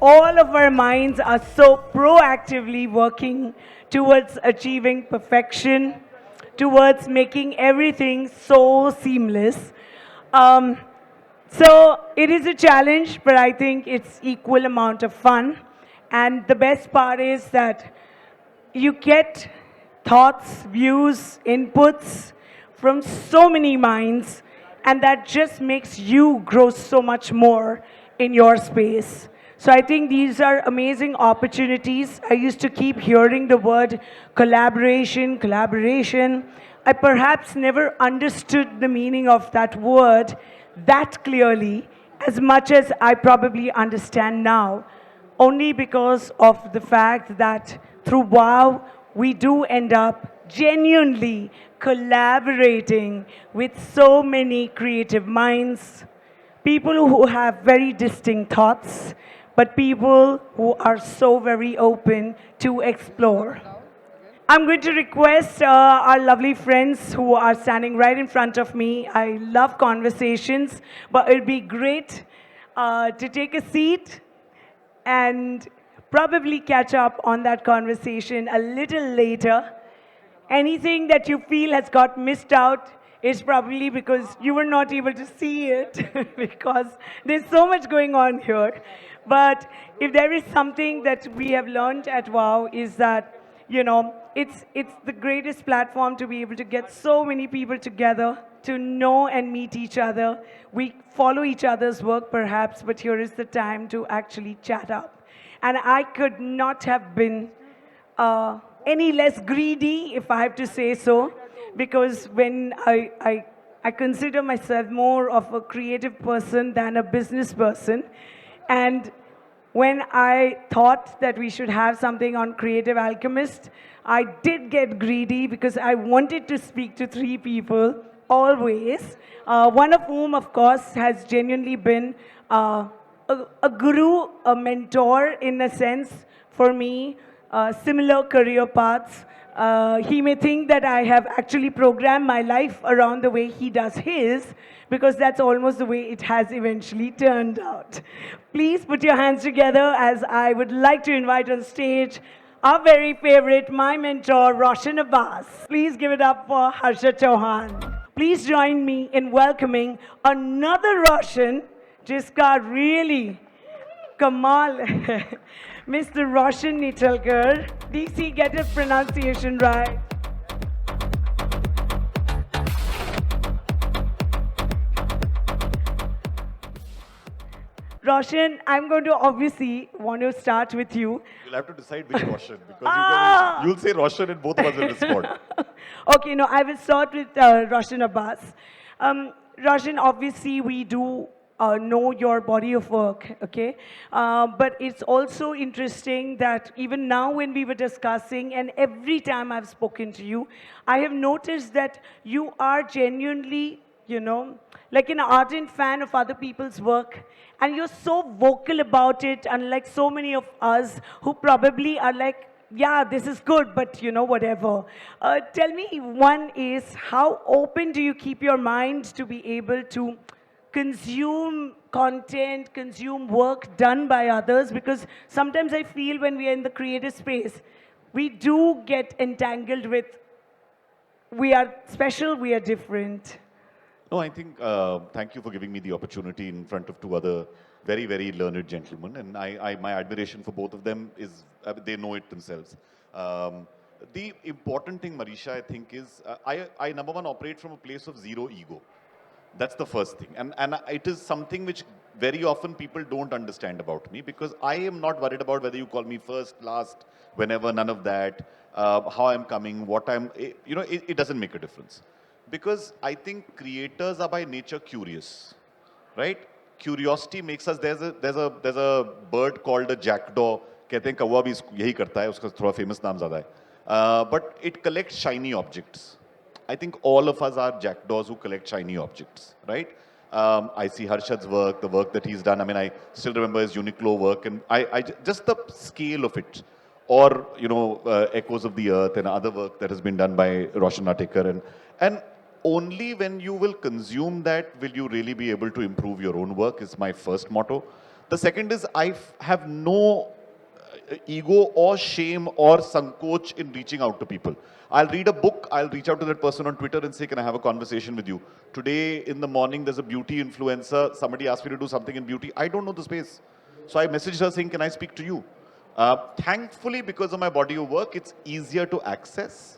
all of our minds are so proactively working towards achieving perfection, towards making everything so seamless. Um, so it is a challenge, but I think it's equal amount of fun. And the best part is that you get thoughts, views, inputs from so many minds, and that just makes you grow so much more in your space. So I think these are amazing opportunities. I used to keep hearing the word collaboration, collaboration. I perhaps never understood the meaning of that word that clearly as much as I probably understand now, only because of the fact that through WOW, we do end up genuinely collaborating with so many creative minds, people who have very distinct thoughts, but people who are so very open to explore. I'm going to request our lovely friends who are standing right in front of me. I love conversations, but it'd be great to take a seat and probably catch up on that conversation a little later. Anything that you feel has got missed out is probably because you were not able to see it because there's so much going on here. But if there is something that we have learned at WOW is that, it's the greatest platform to be able to get so many people together to know and meet each other. We follow each other's work perhaps, but here is the time to actually chat up. And I could not have been any less greedy, if I have to say so, because when I consider myself more of a creative person than a business person. And when I thought that we should have something on Creative Alchemist, I did get greedy because I wanted to speak to three people always, one of whom, of course, has genuinely been a guru, a mentor in a sense for me, similar career paths. He may think that I have actually programmed my life around the way he does his, because that's almost the way it has eventually turned out. Please put your hands together as I would like to invite on stage our very favorite, my mentor, Roshan Abbas. Please give it up for Harsha Chauhan. Please join me in welcoming another Roshan, jiska really Kamal, Mr. Roshan Nitalkar. DC, get his pronunciation right. Roshan, I'm going to obviously want to start with you. You'll have to decide which Roshan because Ah! you'll say Roshan and both of us will respond. Okay, no, I will start with Roshan Abbas. Roshan, obviously we do know your body of work, okay? But it's also interesting that even now when we were discussing and every time I've spoken to you, I have noticed that you are genuinely, like an ardent fan of other people's work. And you're so vocal about it, unlike so many of us who probably are like, yeah, this is good, but whatever. Tell me, one is, how open do you keep your mind to be able to consume content, consume work done by others? Because sometimes I feel when we are in the creative space, we do get entangled with, we are special, we are different. No, I think, thank you for giving me the opportunity in front of two other very, very learned gentlemen. And my admiration for both of them is, they know it themselves. The important thing, Mareesha, I think is, I number one, operate from a place of zero ego. That's the first thing. And it is something which very often people don't understand about me, because I am not worried about whether you call me first, last, whenever, none of that, how I'm coming, what it doesn't make a difference. Because I think creators are by nature curious, right? Curiosity makes us, there's a bird called a jackdaw, कहते हैं कौवा भी यही करता है, उसका थोड़ा famous नाम ज़्यादा है. But it collects shiny objects. I think all of us are jackdaws who collect shiny objects, right? I see Harshad's work, the work that he's done. I mean, I still remember his Uniqlo work, and just the scale of it, or Echoes of the Earth and other work that has been done by Roshan Natekar, and only when you will consume that will you really be able to improve your own work, is my first motto. The second is have no ego or shame or sankoch in reaching out to people. I'll read a book, I'll reach out to that person on Twitter and say, can I have a conversation with you? Today in the morning, there's a beauty influencer. Somebody asked me to do something in beauty. I don't know the space. So I messaged her saying, can I speak to you? Thankfully, because of my body of work, it's easier to access,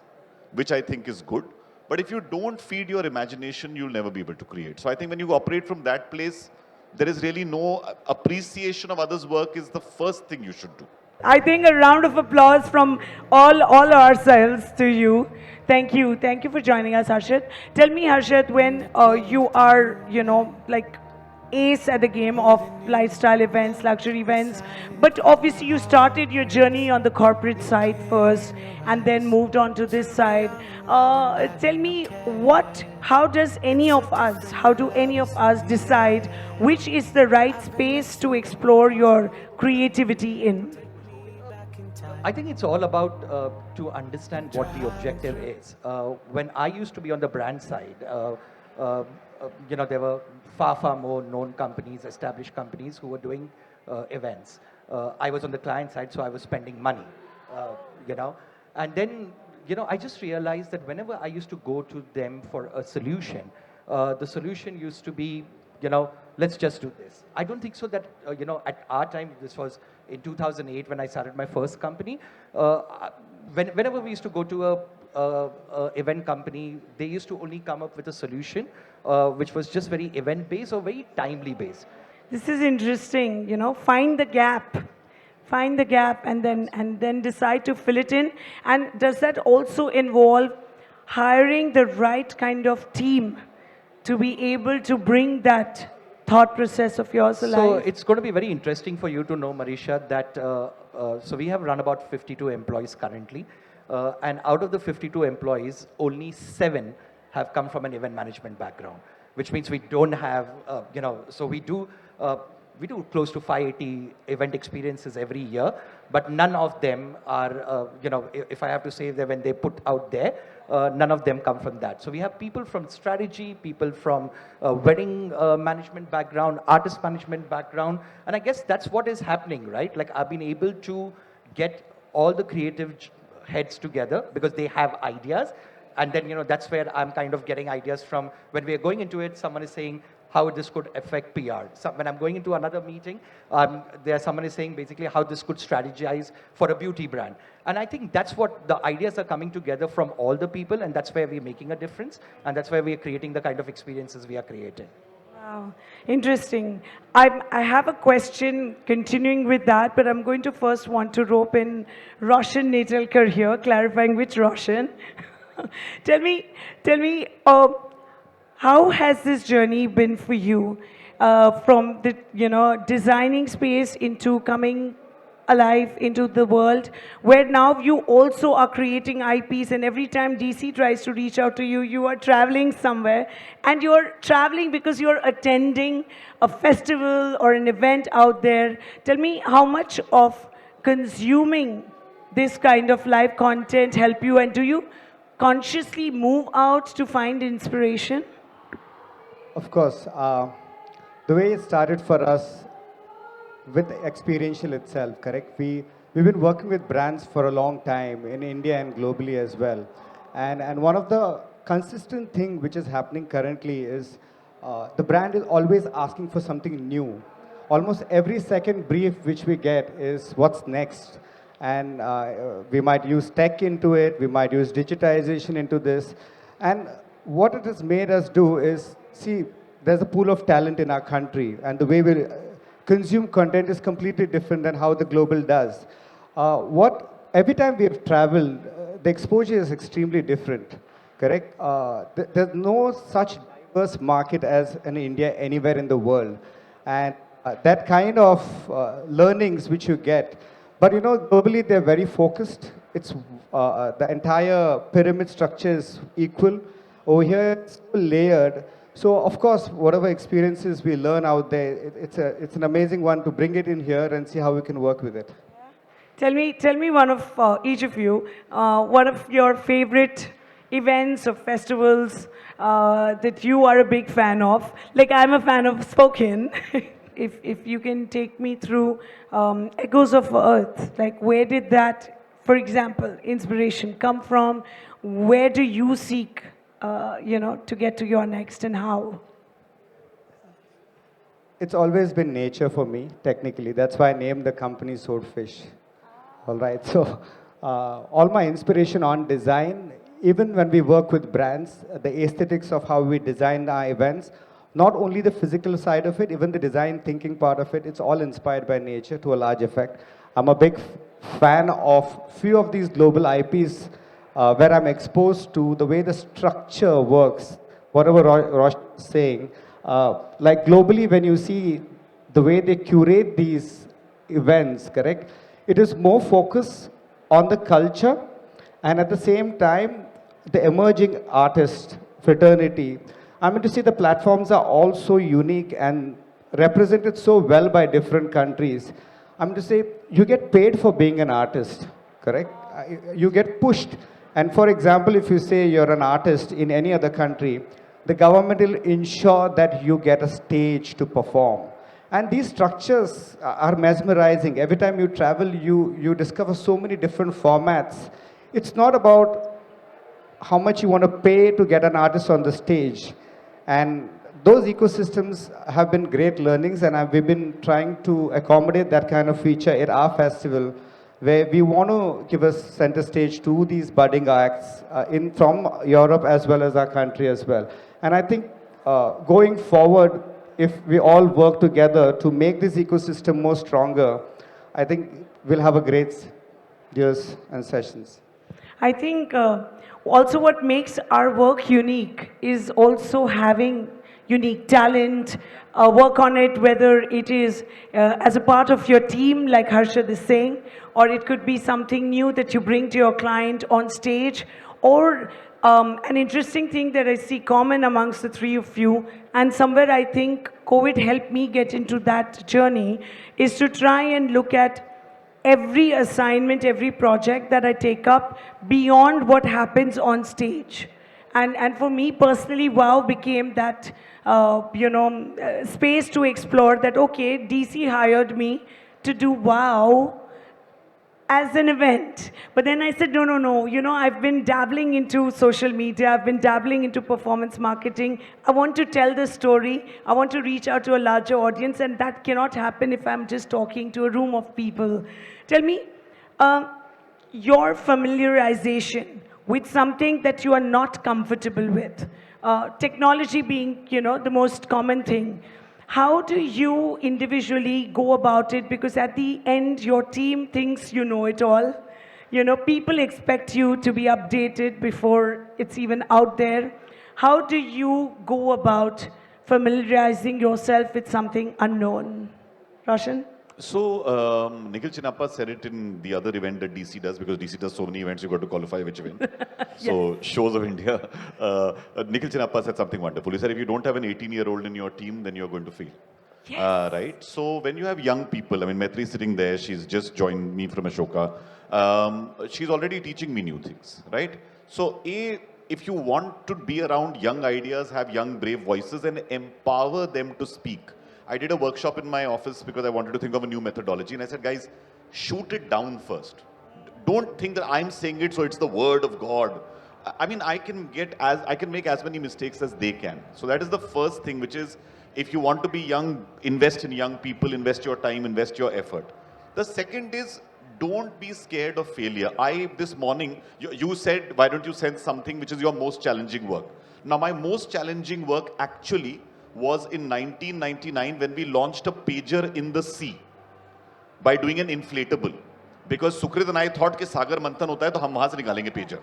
which I think is good. But if you don't feed your imagination, you'll never be able to create. So I think when you operate from that place, there is really no appreciation of others' work is the first thing you should do. I think a round of applause from all ourselves to you. Thank you for joining us, Harshit. Tell me, Harshit, when you are, like ace at the game of lifestyle events, luxury events, but obviously you started your journey on the corporate side first, and then moved on to this side. Tell me, how do any of us decide which is the right space to explore your creativity in? I think it's all about to understand what the objective is. When I used to be on the brand side, uh, there were far more known companies, established companies who were doing events. I was on the client side, so I was spending money, uh, you know. And then, I just realized that whenever I used to go to them for a solution, the solution used to be, let's just do this. I don't think so that, at our time, this was in 2008 when I started my first company. Whenever we used to go to a event company, they used to only come up with a solution which was just very event based or very timely based. This is interesting, find the gap. Find the gap and then decide to fill it in. And does that also involve hiring the right kind of team to be able to bring that thought process of yours So alive? it's going to be very interesting for you to know, Mareesha, that so we have run about 52 employees currently, and out of the 52 employees, only 7 have come from an event management background, which means we don't have, so we do close to 580 event experiences every year, but none of them are, if I have to say that when they put out there, none of them come from that. So we have people from strategy, people from wedding management background, artist management background, and I guess that's what is happening, right? Like I've been able to get all the creative heads together because they have ideas, and then that's where I'm kind of getting ideas from. When we are going into it, someone is saying how this could affect PR. So when I'm going into another meeting, someone is saying basically how this could strategize for a beauty brand. And I think that's what the ideas are coming together from all the people, and that's where we're making a difference, and that's where we're creating the kind of experiences we are creating. Wow, interesting. I have a question continuing with that, but I'm going to first want to rope in Roshan Netalkar here, clarifying which Roshan. tell me, how has this journey been for you, from the designing space into coming alive into the world, where now you also are creating IPs, and every time DC tries to reach out to you, you are traveling somewhere, and you're traveling because you're attending a festival or an event out there. Tell me, how much of consuming this kind of live content help you, and do you consciously move out to find inspiration? Of course, the way it started for us with experiential itself, correct? We've been working with brands for a long time in India and globally as well. And one of the consistent thing which is happening currently is the brand is always asking for something new. Almost every second brief which we get is what's next. And we might use tech into it, we might use digitization into this. And what it has made us do is, see, there's a pool of talent in our country, and the way we consume content is completely different than how the global does. Every time we have traveled, the exposure is extremely different, correct? There's no such diverse market as in India anywhere in the world. And that kind of learnings which you get, but globally they're very focused. It's the entire pyramid structure is equal. Over here, it's layered. So of course, whatever experiences we learn out there, it's an amazing one to bring it in here and see how we can work with it. Tell me one of each of you, one of your favorite events or festivals that you are a big fan of. Like I'm a fan of Spokane. if you can take me through Echoes of Earth, like where did that, for example, inspiration come from? Where do you seek, to get to your next, and how? It's always been nature for me, technically. That's why I named the company Swordfish. All right. So, all my inspiration on design, even when we work with brands, the aesthetics of how we design our events, not only the physical side of it, even the design thinking part of it, it's all inspired by nature to a large effect. I'm a big fan of few of these global IPs where I'm exposed to the way the structure works, whatever Rosh is saying. Like globally, when you see the way they curate these events, correct? It is more focused on the culture and at the same time, the emerging artist fraternity. I mean to say the platforms are also unique and represented so well by different countries. I'm to say you get paid for being an artist, correct? You get pushed. And for example, if you say you're an artist in any other country, the government will ensure that you get a stage to perform. And these structures are mesmerizing. Every time you travel, you discover so many different formats. It's not about how much you want to pay to get an artist on the stage. And those ecosystems have been great learnings, and we've been trying to accommodate that kind of feature at our festival, where we want to give a center stage to these budding acts from Europe as well as our country as well. And I think going forward, if we all work together to make this ecosystem more stronger, I think we'll have a great years and sessions. I think also what makes our work unique is also having unique talent, work on it, whether it is as a part of your team, like Harshad is saying, or it could be something new that you bring to your client on stage, or an interesting thing that I see common amongst the three of you, and somewhere I think COVID helped me get into that journey, is to try and look at every assignment, every project that I take up beyond what happens on stage. And for me personally, WOW became that, space to explore that, okay, DC hired me to do WOW as an event. But then I said, no, no, no. I've been dabbling into social media. I've been dabbling into performance marketing. I want to tell the story. I want to reach out to a larger audience. And that cannot happen if I'm just talking to a room of people. Tell me, your familiarization with something that you are not comfortable with, technology being, the most common thing. How do you individually go about it? Because at the end, your team thinks you know it all. People expect you to be updated before it's even out there. How do you go about familiarizing yourself with something unknown? Roshan? So, Nikhil Chinappa said it in the other event that DC does, because DC does so many events, you've got to qualify which event. So, Shows of India. Nikhil Chinappa said something wonderful. He said, if you don't have an 18-year-old in your team, then you're going to fail. Yes. Right? So, when you have young people, I mean, Maitri is sitting there, she's just joined me from Ashoka. She's already teaching me new things, right? So, if you want to be around young ideas, have young, brave voices, and empower them to speak. I did a workshop in my office because I wanted to think of a new methodology, and I said, guys, shoot it down first. Don't think that I'm saying it so it's the word of God. I mean, I can make as many mistakes as they can. So that is the first thing, which is, if you want to be young, invest in young people, invest your time, invest your effort. The second is, don't be scared of failure. This morning, you said, why don't you send something which is your most challenging work? Now, my most challenging work actually was in 1999 when we launched a pager in the sea by doing an inflatable. Because Sukrit and I thought कि सागर मंथन होता है तो हम वहाँ से निकालेंगे pager.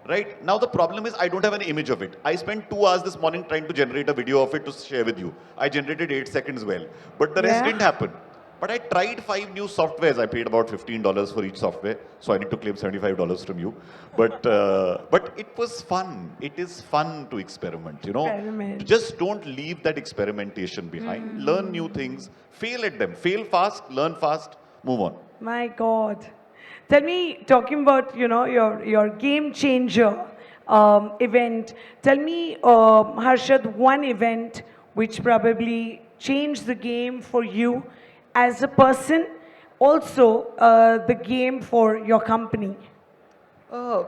Right? Now the problem is I don't have an image of it. I spent 2 hours this morning trying to generate a video of it to share with you. I generated 8 seconds well. But the rest didn't happen. But I tried 5 new softwares. I paid about $15 for each software. So I need to claim $75 from you. But it was fun. It is fun to experiment, Experiment. Just don't leave that experimentation behind. Learn new things. Fail at them. Fail fast, learn fast, move on. My God. Tell me, talking about, your game changer event, tell me, Harshad, one event which probably changed the game for you as a person, also the game for your company? Uh,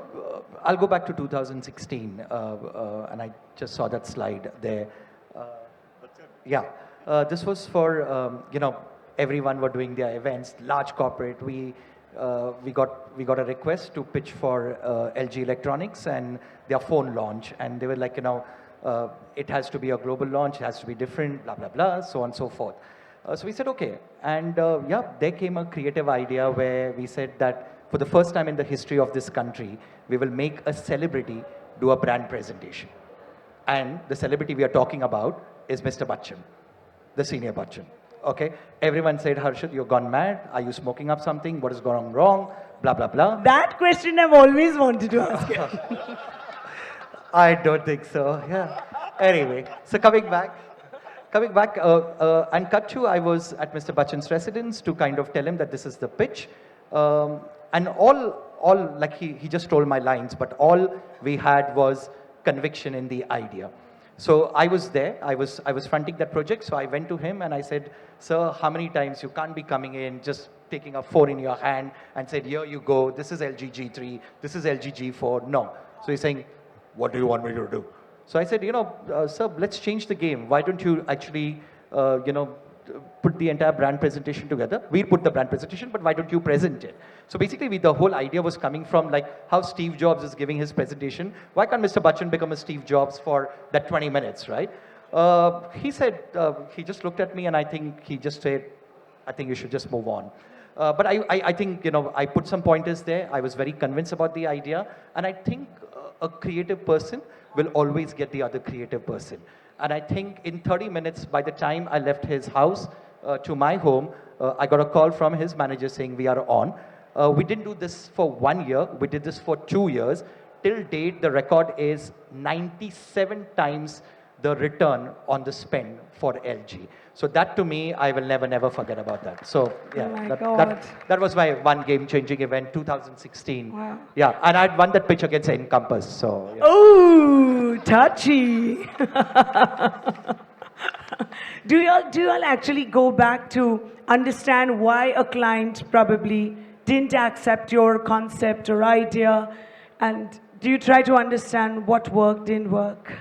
I'll go back to 2016, and I just saw that slide there. Uh, yeah, this was for everyone were doing their events, large corporate. We got a request to pitch for LG Electronics and their phone launch, and they were like, it has to be a global launch, it has to be different, blah blah blah, so on and so forth. So we said okay, and yeah, there came a creative idea where we said that for the first time in the history of this country, we will make a celebrity do a brand presentation. And the celebrity we are talking about is Mr. Bachchan, the senior Bachchan. Okay? Everyone said, Harshad, you've gone mad. Are you smoking up something? What is going wrong? Blah, blah, blah. That question I've always wanted to ask you. I don't think so. Yeah. Anyway, so coming back, and cut to, I was at Mr. Bachchan's residence to kind of tell him that this is the pitch. And all like he just told my lines, but all we had was conviction in the idea. So I was there, I was fronting that project, so I went to him and I said, sir, how many times you can't be coming in, just taking a phone in your hand and said, here you go, this is LG G3, this is LG G4, no. So he's saying, what do you want me to do? So I said, sir, let's change the game. Why don't you actually, put the entire brand presentation together? We'll put the brand presentation, but why don't you present it? So basically, the whole idea was coming from like how Steve Jobs is giving his presentation. Why can't Mr. Bachchan become a Steve Jobs for that 20 minutes, right? He said, he just looked at me and I think he just said, I think you should just move on. But I think, I put some pointers there. I was very convinced about the idea. And I think a creative person will always get the other creative person. And I think in 30 minutes, by the time I left his house to my home, I got a call from his manager saying we are on. We didn't do this for 1 year. We did this for 2 years. Till date, the record is 97 times the return on the spend for LG. So that to me, I will never forget about that. So yeah, Oh my God. that was my one game-changing event, 2016. Wow. Yeah, and I'd won that pitch against Encompass. So yeah. Oh, touchy. Do y'all actually go back to understand why a client probably didn't accept your concept or idea? And do you try to understand what worked, didn't work?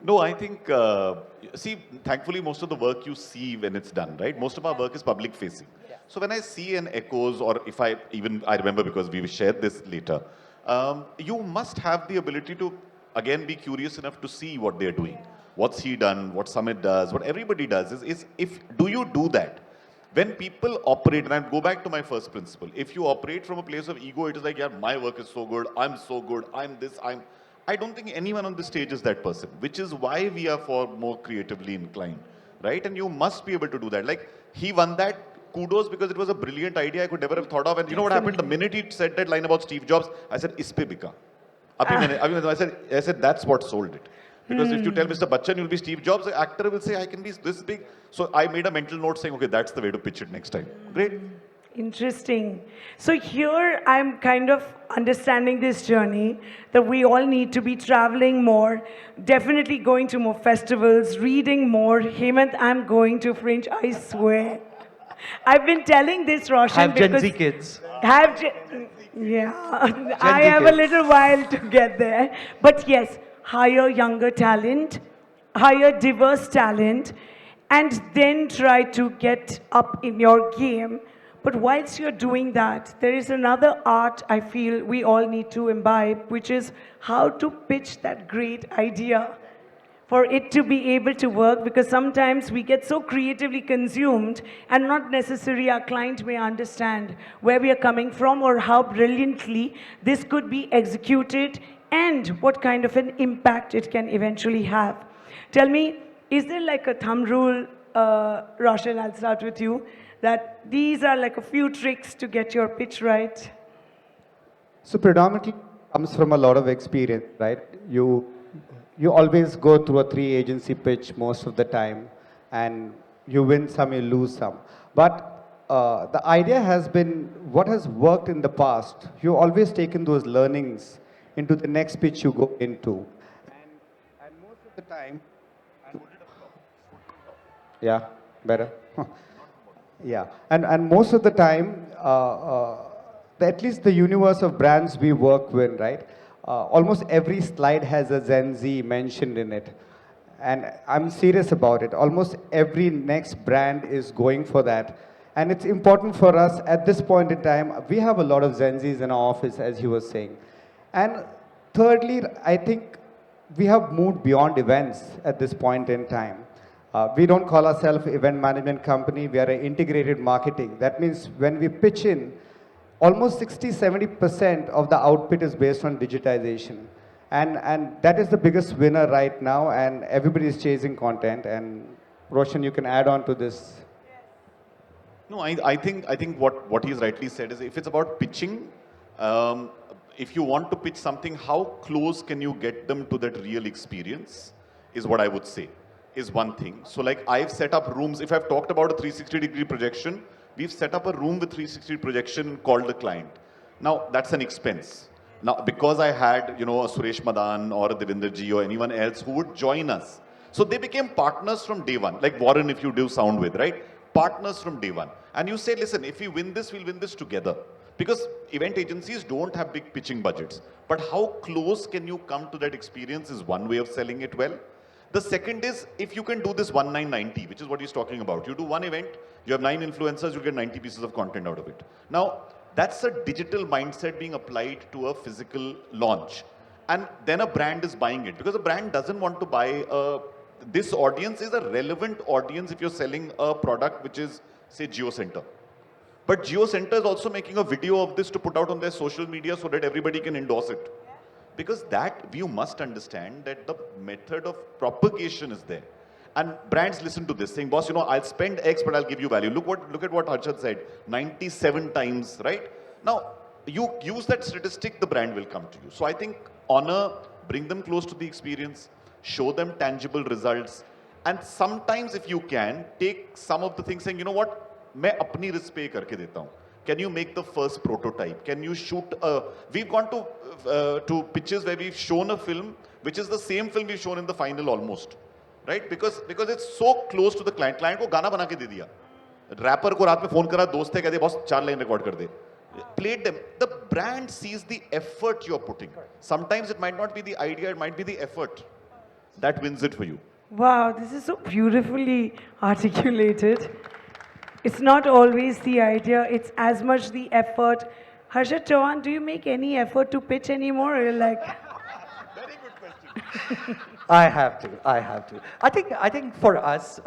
No, I think, see, thankfully, most of the work you see when it's done, right? Most of our work is public facing. So when I see an echoes, or if I remember because we shared this later, you must have the ability to, again, be curious enough to see what they're doing. What's he done, what Summit does, what everybody does is do you do that? When people operate, and I go back to my first principle, if you operate from a place of ego, it is like, yeah, my work is so good, I'm this, I don't think anyone on the stage is that person, which is why we are for more creatively inclined, right? And you must be able to do that. Like, he won that, kudos, because it was a brilliant idea I could never have thought of. And you know what happened? The minute he said that line about Steve Jobs, I said, ispe bika. I said, that's what sold it. Because if you tell Mr. Bachchan you'll be Steve Jobs, the actor will say, I can be this big. So I made a mental note saying, okay, that's the way to pitch it next time. Great. Interesting. So here I'm kind of understanding this journey that we all need to be traveling more, definitely going to more festivals, reading more. Hemant, I'm going to Fringe, I swear. I've been telling this, Roshan, Have Gen because Z kids. yeah, I have a kids. little while to get there. But yes, hire younger talent, hire diverse talent, and then try to get up in your game. But whilst you're doing that, there is another art I feel we all need to imbibe, which is how to pitch that great idea for it to be able to work, because sometimes we get so creatively consumed and not necessarily our client may understand where we are coming from or how brilliantly this could be executed and what kind of an impact it can eventually have. Tell me, is there like a thumb rule, Roshan, I'll start with you, that these are like a few tricks to get your pitch right? So predominantly comes from a lot of experience, right? You always go through a 3 agency pitch most of the time, and you win some, you lose some. But the idea has been what has worked in the past. You always taken those learnings into the next pitch you go into, and most of the time, yeah. Better? Yeah, and most of the time, at least the universe of brands we work with, right? Almost every slide has a Gen Z mentioned in it. And I'm serious about it. Almost every next brand is going for that. And it's important for us at this point in time. We have a lot of Gen Zs in our office, as you were saying. And thirdly, I think we have moved beyond events at this point in time. We don't call ourselves event management company. We are an integrated marketing. That means when we pitch in, almost 60-70% of the output is based on digitization. And that is the biggest winner right now, and everybody is chasing content. And Roshan, you can add on to this. No, I think what he's rightly said is if it's about pitching, um, if you want to pitch something, how close can you get them to that real experience is what I would say is one thing. So like I've set up rooms, if I've talked about a 360-degree projection, we've set up a room with 360 projection called the client. Now that's an expense. Now because I had, a Suresh Madan or a Devinder Ji or anyone else who would join us. So they became partners from day one, like Warren if you do sound with, right? Partners from day one. And you say, listen, if we win this, we'll win this together. Because event agencies don't have big pitching budgets. But how close can you come to that experience is one way of selling it well. The second is if you can do this 1990, which is what he's talking about. You do one event, you have 9 influencers, you get 90 pieces of content out of it. Now, that's a digital mindset being applied to a physical launch. And then a brand is buying it. Because a brand doesn't want to buy this audience is a relevant audience if you're selling a product which is, say, GeoCenter. But GeoCenter is also making a video of this to put out on their social media so that everybody can endorse it. Because that you must understand that the method of propagation is there. And brands listen to this saying, boss, I'll spend X, but I'll give you value. Look at what Harshad said, 97 times, right? Now, you use that statistic, the brand will come to you. So I think honor, bring them close to the experience, show them tangible results. And sometimes if you can, take some of the things saying, you know what, मैं अपनी risk पे करके देता हूँ. Can you make the first prototype? Can you shoot we've gone to pitches where we've shown a film which is the same film we've shown in the final almost, right? Because it's so close to the client. Client को गाना बना के दे दिया. Rapper को रात में phone करा, दोस्त है कहते बॉस 4 लाइन रिकॉर्ड कर दे. Played them. The brand sees the effort you're putting. Sometimes it might not be the idea, it might be the effort that wins it for you. Wow, this is so beautifully articulated. It's not always the idea, it's as much the effort. Harshad Chauhan, do you make any effort to pitch anymore? Or you're like, Very good question. I have to. I think for us,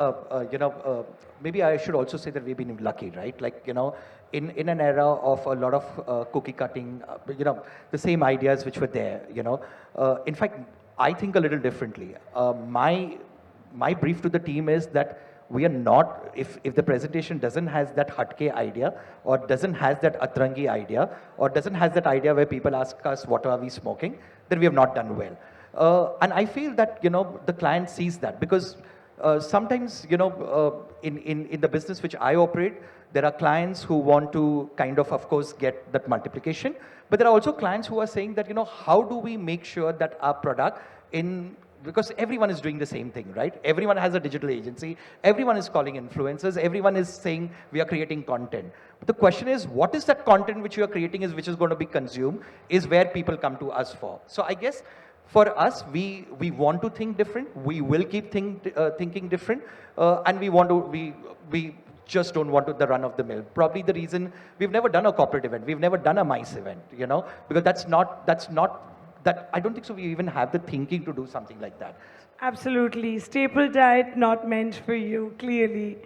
maybe I should also say that we've been lucky, right? Like, in an era of a lot of cookie cutting, the same ideas which were there, in fact, I think a little differently. My brief to the team is that we are not, if the presentation doesn't has that hatke idea, or doesn't has that atrangi idea, or doesn't has that idea where people ask us, what are we smoking, then we have not done well. And I feel that, the client sees that because sometimes, in the business which I operate, there are clients who want to kind of course, get that multiplication. But there are also clients who are saying that, how do we make sure that our product because everyone is doing the same thing, right? Everyone has a digital agency. Everyone is calling influencers. Everyone is saying we are creating content. But the question is, what is that content which you are creating which is going to be consumed is where people come to us for. So I guess for us, we want to think different. We will keep thinking different. And we just don't want the run of the mill. Probably the reason we've never done a corporate event. We've never done a MICE event, because that's not that I don't think so we even have the thinking to do something like that. absolutely, staple diet not meant for you, clearly.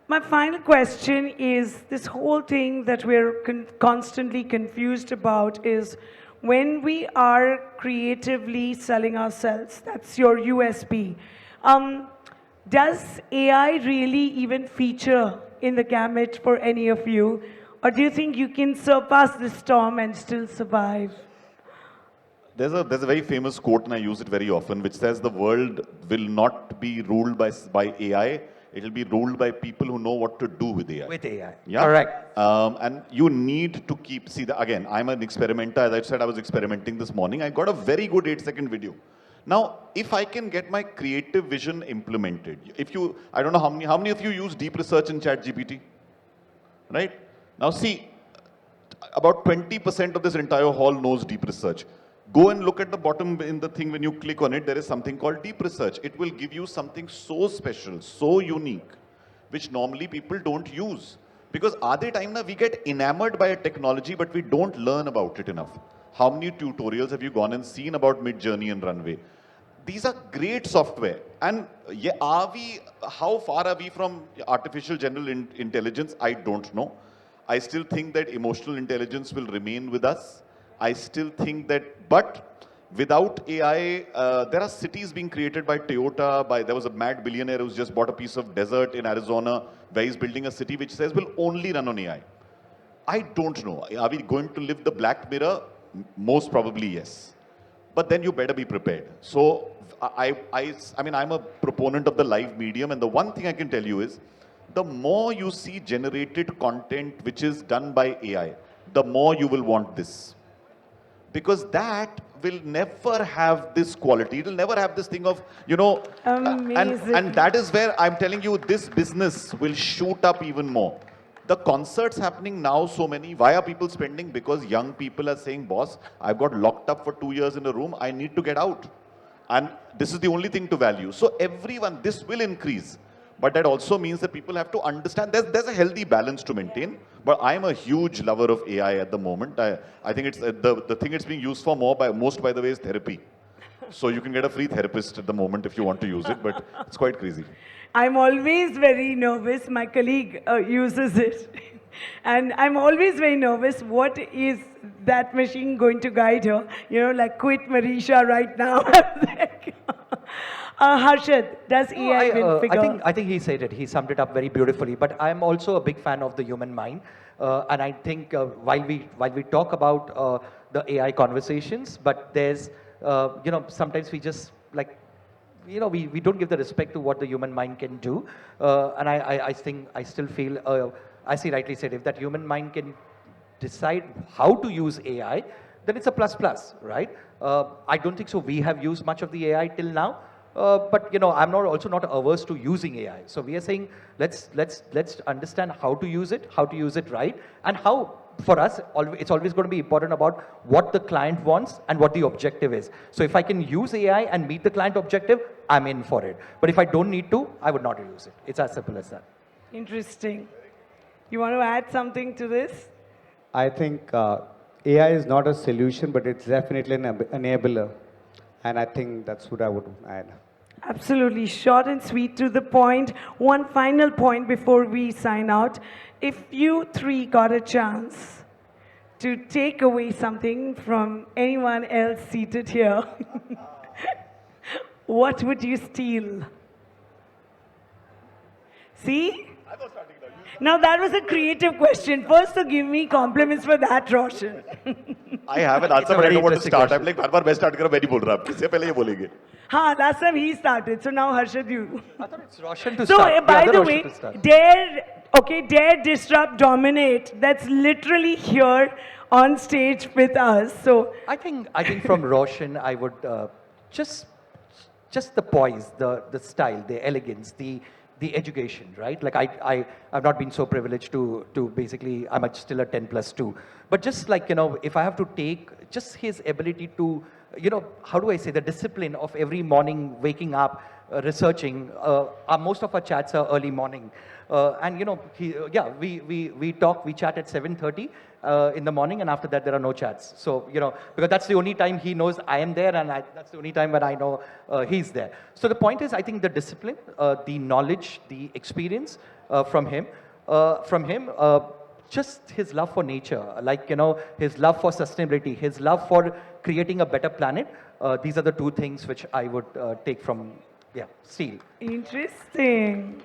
My final question is this whole thing that we're constantly confused about is when we are creatively selling ourselves, that's your USP. Does AI really even feature in the gamut for any of you? Or do you think you can surpass the storm and still survive? There's a very famous quote, and I use it very often, which says the world will not be ruled by AI. It will be ruled by people who know what to do with AI. With AI, Yeah? correct. And you need to again, I'm an experimenter. As I said, I was experimenting this morning. I got a very good 8-second video. Now, if I can get my creative vision implemented, I don't know how many of you use deep research in ChatGPT, right? Now see, about 20% of this entire hall knows deep research. Go and look at the bottom in the thing when you click on it, there is something called deep research. It will give you something so special, so unique, which normally people don't use. Because other time we get enamored by a technology, but we don't learn about it enough. How many tutorials have you gone and seen about Mid-Journey and Runway? These are great software. And yeah, how far are we from artificial general intelligence? I don't know. I still think that emotional intelligence will remain with us. I still think that, but without AI, there are cities being created by Toyota. There was a mad billionaire who's just bought a piece of desert in Arizona where he's building a city which says will only run on AI. I don't know. Are we going to live the Black Mirror? Most probably yes. But then you better be prepared. So I mean, I'm a proponent of the live medium, and the one thing I can tell you is, the more you see generated content which is done by AI, the more you will want this. Because that will never have this quality. It will never have this thing of, Amazing. and that is where I'm telling you this business will shoot up even more. The concerts happening now, so many, why are people spending? Because young people are saying, boss, I've got locked up for 2 years in a room, I need to get out. And this is the only thing to value. So everyone, this will increase. But that also means that people have to understand there's a healthy balance to maintain. But I'm a huge lover of AI at the moment. I think it's the thing it's being used for most by the way is therapy. So you can get a free therapist at the moment if you want to use it, but it's quite crazy. I'm always very nervous. My colleague uses it. And I'm always very nervous. What is that machine going to guide her? Like quit Mareesha right now. Harshad, does AI will figure? I think he said it. He summed it up very beautifully. But I'm also a big fan of the human mind, and I think while we talk about the AI conversations, but there's sometimes we just like we don't give the respect to what the human mind can do, and I think I still feel as he rightly said, if that human mind can decide how to use AI, then it's a plus plus, right? I don't think so. We have used much of the AI till now. But I'm not averse to using AI. So we are saying let's understand how to use it right, and how for us it's always going to be important about what the client wants and what the objective is. So if I can use AI and meet the client objective, I'm in for it. But if I don't need to, I would not use it. It's as simple as that. Interesting. You want to add something to this? I think AI is not a solution, but it's definitely an enabler. And I think that's what I would add. Absolutely. Short and sweet, to the point. One final point before we sign out. If you three got a chance to take away something from anyone else seated here, what would you steal? See? Now that was a creative question. First, to give me compliments for that, Roshan. I have an answer, but I don't want to start. I'm like, बार-बार मैं start कर रहा हूँ, मैं नहीं बोल रहा. इससे पहले ये बोलेंगे. हाँ, last time he started, so now Harshad, you. I thought it's Roshan to So, start. by the Roshan way, to start. dare, disrupt, dominate. That's literally here on stage with us. So, I think from Roshan, I would just the poise, the style, the elegance, the education, right? Like I've not been so privileged to basically, I'm still a 10+2. But just like, if I have to take just his ability to, how do I say, the discipline of every morning waking up, researching, most of our chats are early morning. And we talk, we chat at 7:30 in the morning, and after that there are no chats. So because that's the only time he knows I am there, and that's the only time when I know he's there. So the point is, I think the discipline, the knowledge, the experience from him, just his love for nature, like his love for sustainability, his love for creating a better planet. These are the two things which I would take from Steel. interesting.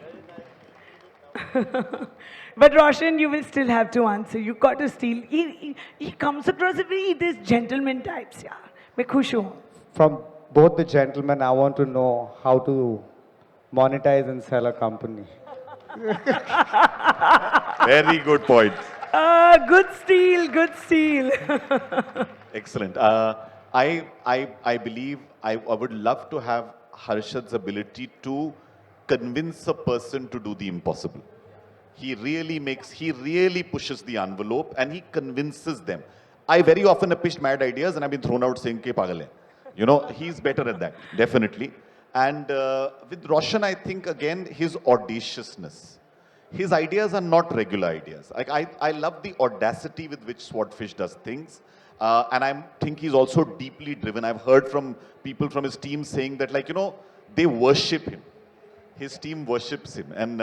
But Roshan, you will still have to answer. You got to steal. He comes across as this gentleman types, yeah. मैं खुश हूँ. From both the gentlemen, I want to know how to monetize and sell a company. Very good point. Good steal, good steal. Excellent. I I would love to have Harshad's ability to convince a person to do the impossible. He really pushes the envelope and he convinces them. I very often have pitched mad ideas and I've been thrown out saying, ke pagal hai. You know, he's better at that, definitely. And with Roshan, I think again, his audaciousness. His ideas are not regular ideas. Like I love the audacity with which Swordfish does things. And I think he's also deeply driven. I've heard from people from his team saying that, like, you know, they worship him. His team worships him. And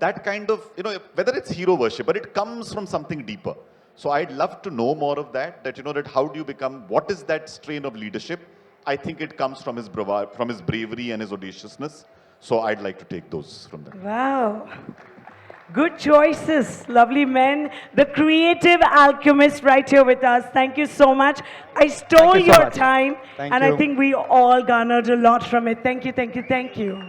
that kind of, you know, whether it's hero worship, but it comes from something deeper. So I'd love to know more of that, you know, that how do you become, what is that strain of leadership? I think it comes from his bravery and his audaciousness. So I'd like to take those from them. Wow. Good choices, lovely men. The creative alchemist right here with us. Thank you so much. I stole Thank you so your much. time, Thank and I you. think we all garnered a lot from it. Thank you, thank you, thank you.